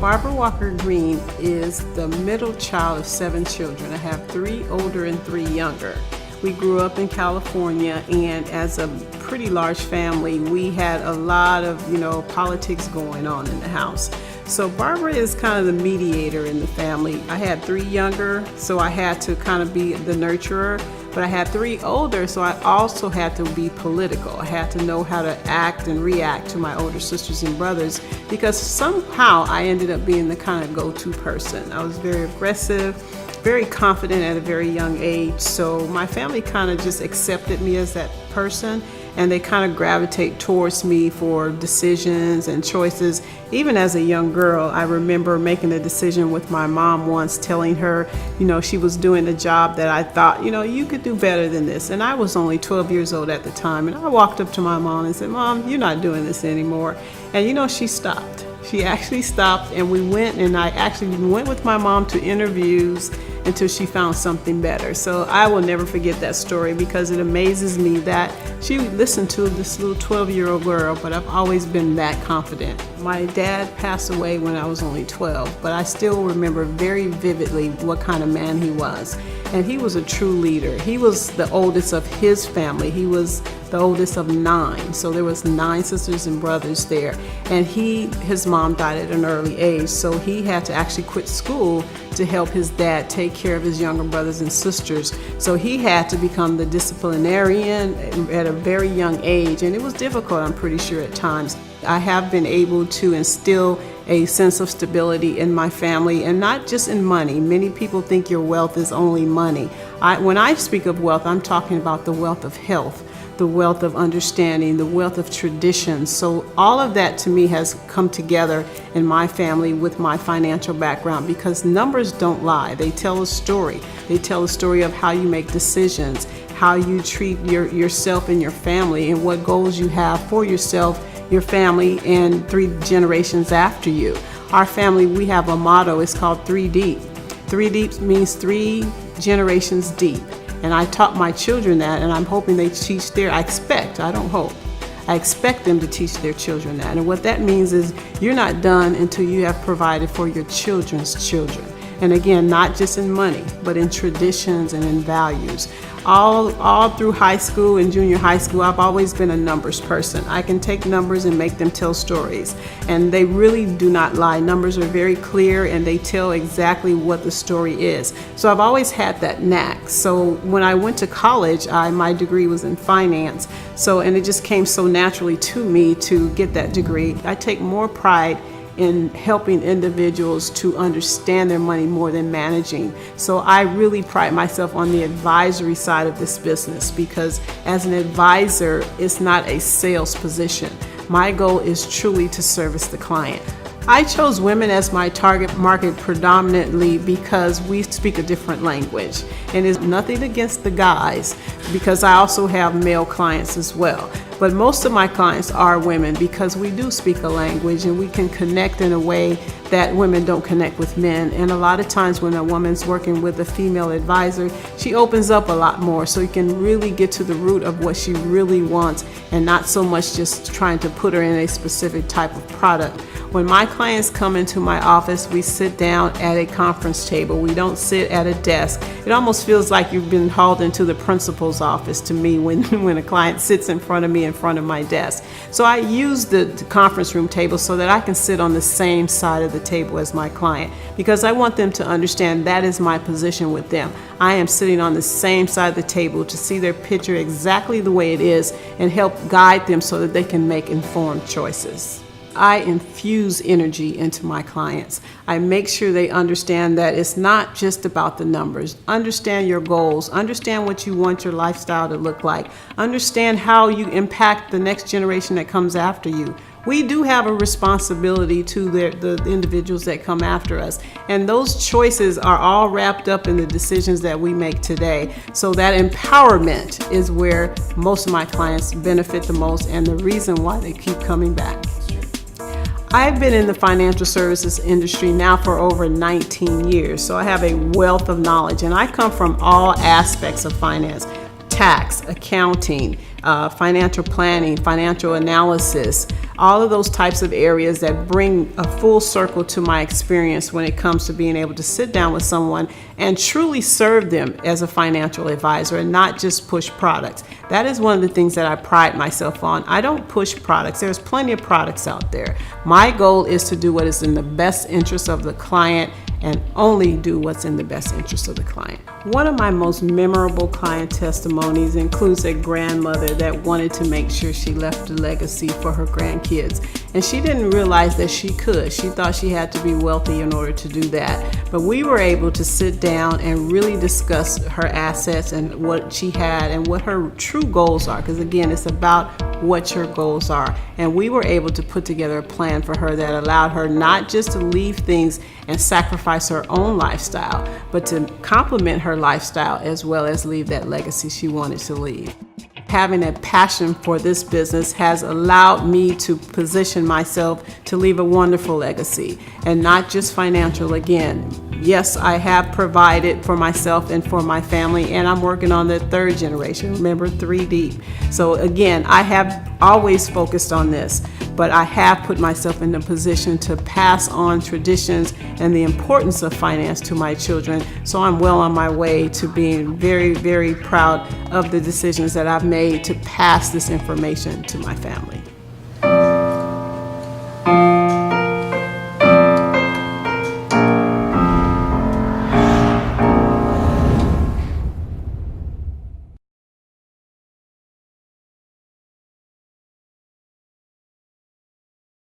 Barbara Walker Green is the middle child of 7 children. I have 3 older and 3 younger. We grew up in California, and as a pretty large family, we had a lot of, politics going on in the house. So Barbara is kind of the mediator in the family. I had 3 younger, so I had to kind of be the nurturer. But I had 3 older, so I also had to be political. I had to know how to act and react to my older sisters and brothers, because somehow I ended up being the kind of go-to person. I was very aggressive, very confident at a very young age. So my family kind of just accepted me as that person, and they kind of gravitate towards me for decisions and choices. Even as a young girl, I remember making a decision with my mom once, telling her, she was doing a job that I thought, you could do better than this. And I was only 12 years old at the time. And I walked up to my mom and said, "Mom, you're not doing this anymore." And she stopped. She actually stopped, and we went, and I actually went with my mom to interviews until she found something better. So I will never forget that story, because it amazes me that she listened to this little 12-year-old girl, but I've always been that confident. My dad passed away when I was only 12, but I still remember very vividly what kind of man he was. And he was a true leader. He was the oldest of his family. He was the oldest of 9. So there was 9 sisters and brothers there. And his mom died at an early age, so he had to actually quit school to help his dad take care of his younger brothers and sisters. So he had to become the disciplinarian at a very young age, and it was difficult, I'm pretty sure, at times. I have been able to instill a sense of stability in my family, and not just in money. Many people think your wealth is only money. When I speak of wealth, I'm talking about the wealth of health, the wealth of understanding, the wealth of traditions. So all of that to me has come together in my family with my financial background, because numbers don't lie. They tell a story. They tell a story of how you make decisions, how you treat yourself and your family, and what goals you have for yourself, your family, and 3 generations after you. Our family, we have a motto. It's called 3 Deep. 3 Deep means 3 generations deep. And I taught my children that, and I'm hoping they teach I expect them to teach their children that. And what that means is you're not done until you have provided for your children's children. And again, not just in money, but in traditions and in values. All through high school and junior high school, I've always been a numbers person. I can take numbers and make them tell stories. And they really do not lie. Numbers are very clear, and they tell exactly what the story is. So I've always had that knack. So when I went to college, my degree was in finance. And it just came so naturally to me to get that degree. I take more pride in helping individuals to understand their money more than managing. So I really pride myself on the advisory side of this business, because as an advisor, it's not a sales position. My goal is truly to service the client. I chose women as my target market predominantly because we speak a different language. And it's nothing against the guys, because I also have male clients as well. But most of my clients are women, because we do speak a language and we can connect in a way that women don't connect with men. And a lot of times when a woman's working with a female advisor, she opens up a lot more, so you can really get to the root of what she really wants, and not so much just trying to put her in a specific type of product. When my clients come into my office, we sit down at a conference table. We don't sit at a desk. It almost feels like you've been hauled into the principal's office to me when a client sits in front of me, in front of my desk. So I use the conference room table so that I can sit on the same side of the table as my client, because I want them to understand that is my position with them. I am sitting on the same side of the table to see their picture exactly the way it is and help guide them so that they can make informed choices. I infuse energy into my clients. I make sure they understand that it's not just about the numbers. Understand your goals. Understand what you want your lifestyle to look like. Understand how you impact the next generation that comes after you. We do have a responsibility to the individuals that come after us. And those choices are all wrapped up in the decisions that we make today. So that empowerment is where most of my clients benefit the most, and the reason why they keep coming back. I've been in the financial services industry now for over 19 years, so I have a wealth of knowledge, and I come from all aspects of finance. tax, accounting, financial planning, financial analysis, all of those types of areas that bring a full circle to my experience when it comes to being able to sit down with someone and truly serve them as a financial advisor and not just push products. That is one of the things that I pride myself on. I don't push products. There's plenty of products out there. My goal is to do what is in the best interest of the client and only do what's in the best interest of the client. One of my most memorable client testimonies includes a grandmother that wanted to make sure she left a legacy for her grandkids. And she didn't realize that she could. She thought she had to be wealthy in order to do that. But we were able to sit down and really discuss her assets and what she had and what her true goals are. Because again, it's about what your goals are. And we were able to put together a plan for her that allowed her not just to leave things and sacrifice her own lifestyle, but to complement her lifestyle as well as leave that legacy she wanted to leave. Having a passion for this business has allowed me to position myself to leave a wonderful legacy, and not just financial. Again, yes, I have provided for myself and for my family, and I'm working on the third generation, remember 3 deep. So again, I have always focused on this, but I have put myself in a position to pass on traditions and the importance of finance to my children. So I'm well on my way to being very, very proud of the decisions that I've made to pass this information to my family.